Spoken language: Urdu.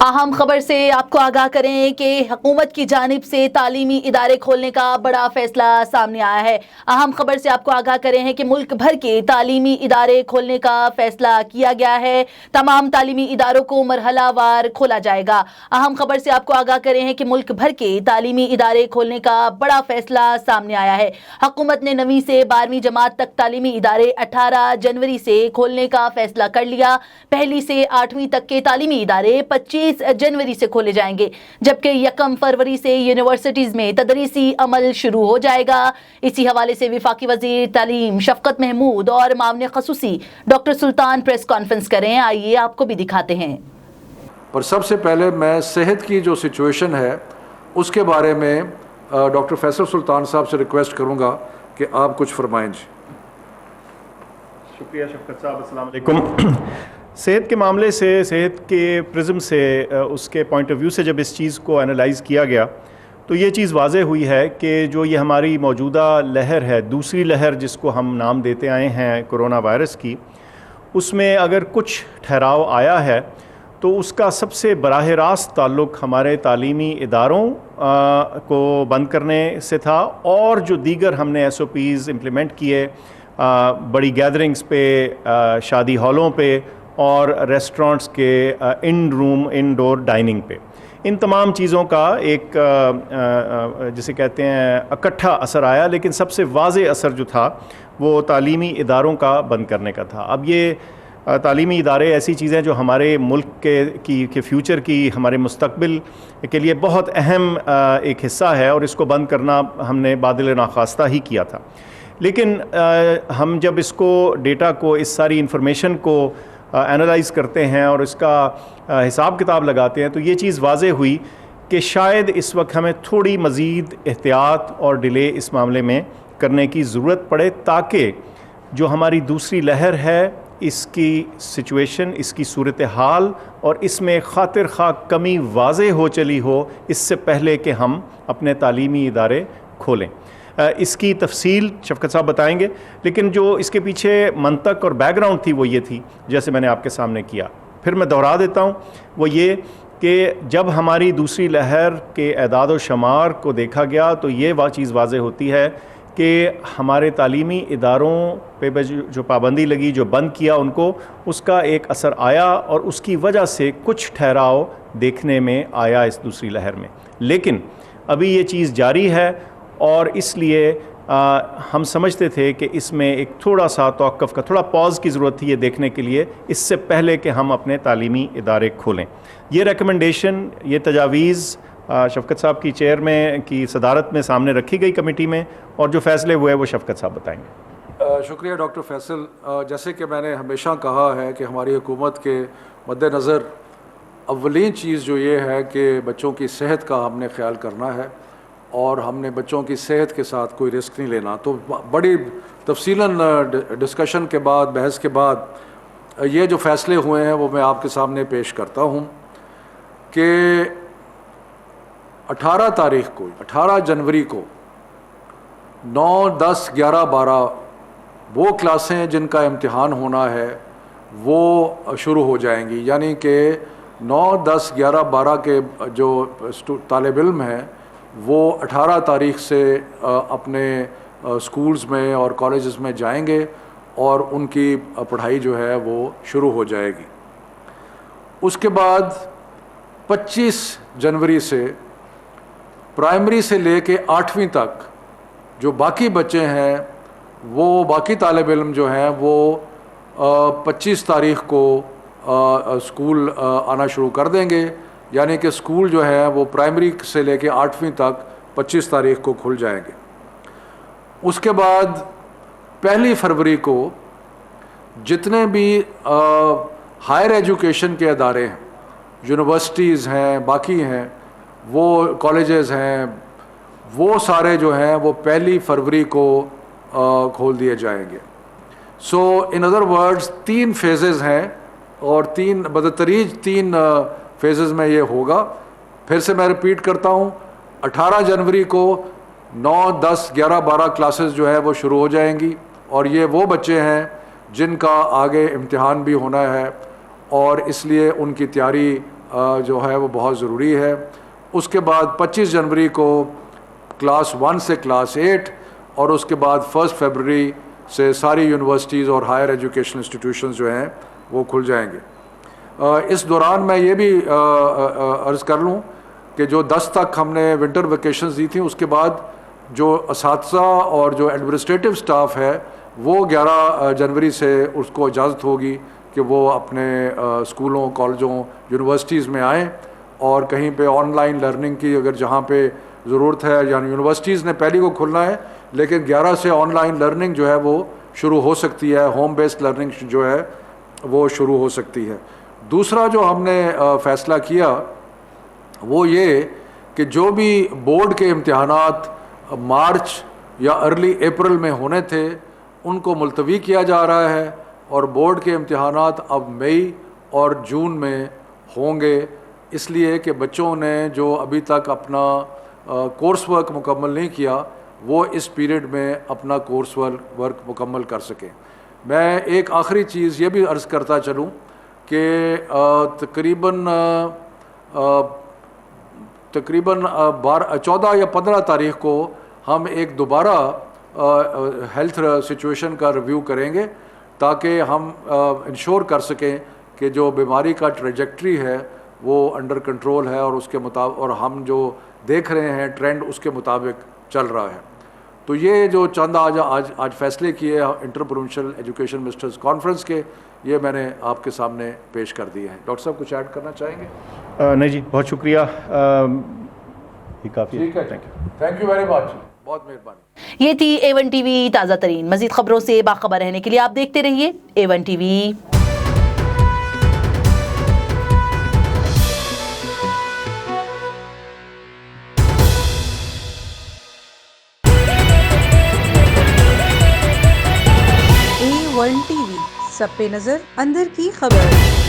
اہم خبر سے آپ کو آگاہ کریں کہ حکومت کی جانب سے تعلیمی ادارے کھولنے کا بڑا فیصلہ سامنے آیا ہے۔ اہم خبر سے آپ کو آگاہ کریں ہیں کہ ملک بھر کے تعلیمی ادارے کھولنے کا فیصلہ کیا گیا ہے۔ تمام تعلیمی اداروں کو مرحلہ وار کھولا جائے گا۔ اہم خبر سے آپ کو آگاہ کریں ہیں کہ ملک بھر کے تعلیمی ادارے کھولنے کا بڑا فیصلہ سامنے آیا ہے۔ حکومت نے 9ویں سے 12ویں جماعت تک تعلیمی ادارے 18 جنوری سے کھولنے کا فیصلہ کر لیا۔ 1 سے 8ویں تک کے تعلیمی ادارے 25 جنوری سے کھولے جائیں گے، جبکہ 1 فروری سے یونیورسٹیز میں تدریسی عمل شروع ہو جائے گا۔ اسی حوالے سے وفاقی وزیر تعلیم شفقت محمود اور معاون خصوصی ڈاکٹر سلطان پریس کانفرنس کریں، آئیے آپ کو بھی دکھاتے ہیں۔ پر سب سے پہلے میں صحت کی جو سچویشن ہے اس کے بارے میں ڈاکٹر فیصل سلطان صاحب سے ریکویسٹ کروں گا کہ آپ کچھ فرمائیں جی۔ شکریہ شفقت صاحب، السلام علیکم۔ صحت کے معاملے سے، صحت کے پرزم سے، اس کے پوائنٹ آف ویو سے جب اس چیز کو انالائز کیا گیا تو یہ چیز واضح ہوئی ہے کہ جو یہ ہماری موجودہ لہر ہے، دوسری لہر جس کو ہم نام دیتے آئے ہیں کورونا وائرس کی، اس میں اگر کچھ ٹھہراؤ آیا ہے تو اس کا سب سے براہ راست تعلق ہمارے تعلیمی اداروں کو بند کرنے سے تھا، اور جو دیگر ہم نے SOPs امپلیمنٹ کیے بڑی گیدرنگز پہ، شادی ہالوں پہ اور ریسٹورانٹس کے ان ڈور ڈائننگ پہ، ان تمام چیزوں کا ایک جسے کہتے ہیں اکٹھا اثر آیا، لیکن سب سے واضح اثر جو تھا وہ تعلیمی اداروں کا بند کرنے کا تھا۔ اب یہ تعلیمی ادارے ایسی چیزیں جو ہمارے ملک کے فیوچر کی، ہمارے مستقبل کے لیے بہت اہم ایک حصہ ہے، اور اس کو بند کرنا ہم نے بادل ناخواستہ ہی کیا تھا۔ لیکن ہم جب اس کو ڈیٹا کو، اس ساری انفارمیشن کو اینالائز کرتے ہیں اور اس کا حساب کتاب لگاتے ہیں تو یہ چیز واضح ہوئی کہ شاید اس وقت ہمیں تھوڑی مزید احتیاط اور ڈیلے اس معاملے میں کرنے کی ضرورت پڑے، تاکہ جو ہماری دوسری لہر ہے اس کی سچویشن، اس کی صورتحال اور اس میں خاطر خواہ کمی واضح ہو چلی ہو اس سے پہلے کہ ہم اپنے تعلیمی ادارے کھولیں۔ اس کی تفصیل شفقت صاحب بتائیں گے، لیکن جو اس کے پیچھے منطق اور بیک گراؤنڈ تھی وہ یہ تھی جیسے میں نے آپ کے سامنے کیا، پھر میں دہرا دیتا ہوں، وہ یہ کہ جب ہماری دوسری لہر کے اعداد و شمار کو دیکھا گیا تو یہ چیز واضح ہوتی ہے کہ ہمارے تعلیمی اداروں پہ جو پابندی لگی، جو بند کیا ان کو، اس کا ایک اثر آیا، اور اس کی وجہ سے کچھ ٹھہراؤ دیکھنے میں آیا اس دوسری لہر میں۔ لیکن ابھی یہ چیز جاری ہے، اور اس لیے ہم سمجھتے تھے کہ اس میں ایک تھوڑا سا توقف کا، تھوڑا پاز کی ضرورت تھی یہ دیکھنے کے لیے، اس سے پہلے کہ ہم اپنے تعلیمی ادارے کھولیں۔ یہ ریکمنڈیشن، یہ تجاویز شفقت صاحب کی چیئر میں کی صدارت میں سامنے رکھی گئی کمیٹی میں، اور جو فیصلے ہوئے وہ شفقت صاحب بتائیں گے۔ شکریہ ڈاکٹر فیصل۔ جیسے کہ میں نے ہمیشہ کہا ہے کہ ہماری حکومت کے مد نظر اولین چیز جو یہ ہے کہ بچوں کی صحت کا ہم نے خیال کرنا ہے، اور ہم نے بچوں کی صحت کے ساتھ کوئی رسک نہیں لینا۔ تو بڑی تفصیلاً ڈسکشن کے بعد، بحث کے بعد یہ جو فیصلے ہوئے ہیں وہ میں آپ کے سامنے پیش کرتا ہوں کہ 18 تاریخ کو، 18 جنوری کو 9، 10، 11، 12 وہ کلاسیں جن کا امتحان ہونا ہے وہ شروع ہو جائیں گی، یعنی کہ 9، 10، 11، 12 کے جو طالب علم ہیں وہ 18 تاریخ سے اپنے سکولز میں اور کالجز میں جائیں گے، اور ان کی پڑھائی جو ہے وہ شروع ہو جائے گی۔ اس کے بعد 25 جنوری سے پرائمری سے لے کے 8ویں تک جو باقی بچے ہیں، وہ باقی طالب علم جو ہیں وہ 25 تاریخ کو اسکول آنا شروع کر دیں گے، یعنی کہ اسکول جو ہے وہ پرائمری سے لے کے 8ویں تک 25 تاریخ کو کھل جائیں گے۔ اس کے بعد 1 فروری کو جتنے بھی ہائر ایجوکیشن کے ادارے ہیں، یونیورسٹیز ہیں، باقی ہیں، وہ کالجز ہیں، وہ سارے جو ہیں وہ 1 فروری کو کھول دیے جائیں گے۔ سو ان ادر ورڈز 3 فیزز ہیں، اور بدتریج 3 فیزز میں یہ ہوگا۔ پھر سے میں ریپیٹ کرتا ہوں، 18 جنوری کو 9، 10، 11، 12 کلاسز جو ہے وہ شروع ہو جائیں گی، اور یہ وہ بچے ہیں جن کا آگے امتحان بھی ہونا ہے، اور اس لیے ان کی تیاری جو ہے وہ بہت ضروری ہے. اس کے بعد 25 جنوری کو کلاس 1 سے کلاس 8 اور اس کے بعد 1 فروری سے ساری یونیورسٹیز اور ہائر ایجوکیشن انسٹیٹیوشنز جو ہیں وہ کھل جائیں گے. اس دوران میں یہ بھی عرض کر لوں کہ جو 10 تک ہم نے ونٹر ویکیشنز دی تھیں، اس کے بعد جو اساتذہ اور جو ایڈمنسٹریٹو سٹاف ہے وہ 11 جنوری سے اس کو اجازت ہوگی کہ وہ اپنے اسکولوں، کالجوں، یونیورسٹیز میں آئیں اور کہیں پہ آن لائن لرننگ کی اگر جہاں پہ ضرورت ہے، یعنی یونیورسٹیز نے پہلی کو کھلنا ہے لیکن 11 سے آن لائن لرننگ جو ہے وہ شروع ہو سکتی ہے، ہوم بیسڈ لرننگ جو ہے وہ شروع ہو سکتی ہے. دوسرا جو ہم نے فیصلہ کیا وہ یہ کہ جو بھی بورڈ کے امتحانات مارچ یا ارلی اپریل میں ہونے تھے ان کو ملتوی کیا جا رہا ہے اور بورڈ کے امتحانات اب مئی اور جون میں ہوں گے، اس لیے کہ بچوں نے جو ابھی تک اپنا کورس ورک مکمل نہیں کیا وہ اس پیریڈ میں اپنا کورس ورک مکمل کر سکیں. میں ایک آخری چیز یہ بھی عرض کرتا چلوں کہ تقریباً 14 یا 15 تاریخ کو ہم ایک دوبارہ ہیلتھ سچویشن کا ریویو کریں گے تاکہ ہم انشور کر سکیں کہ جو بیماری کا ٹریجیکٹری ہے وہ انڈر کنٹرول ہے اور اس کے مطابق اور ہم جو دیکھ رہے ہیں ٹرینڈ اس کے مطابق چل رہا ہے. تو یہ جو چند آج فیصلے کیے interprovincial education ministers conference کے، یہ میں نے آپ کے سامنے پیش کر دیے ہیں. ڈاکٹر صاحب کچھ ایڈ کرنا چاہیں گے؟ نہیں جی، بہت شکریہ. یہ کافی ہے. ٹھیک ہے، تھینک یو ویری مچ، بہت مہربانی. یہ تھی A1 ٹی وی تازہ ترین. مزید خبروں سے باخبر رہنے کے لیے آپ دیکھتے رہیے A1 T V. A1 T V, سب پہ نظر، اندر کی خبر.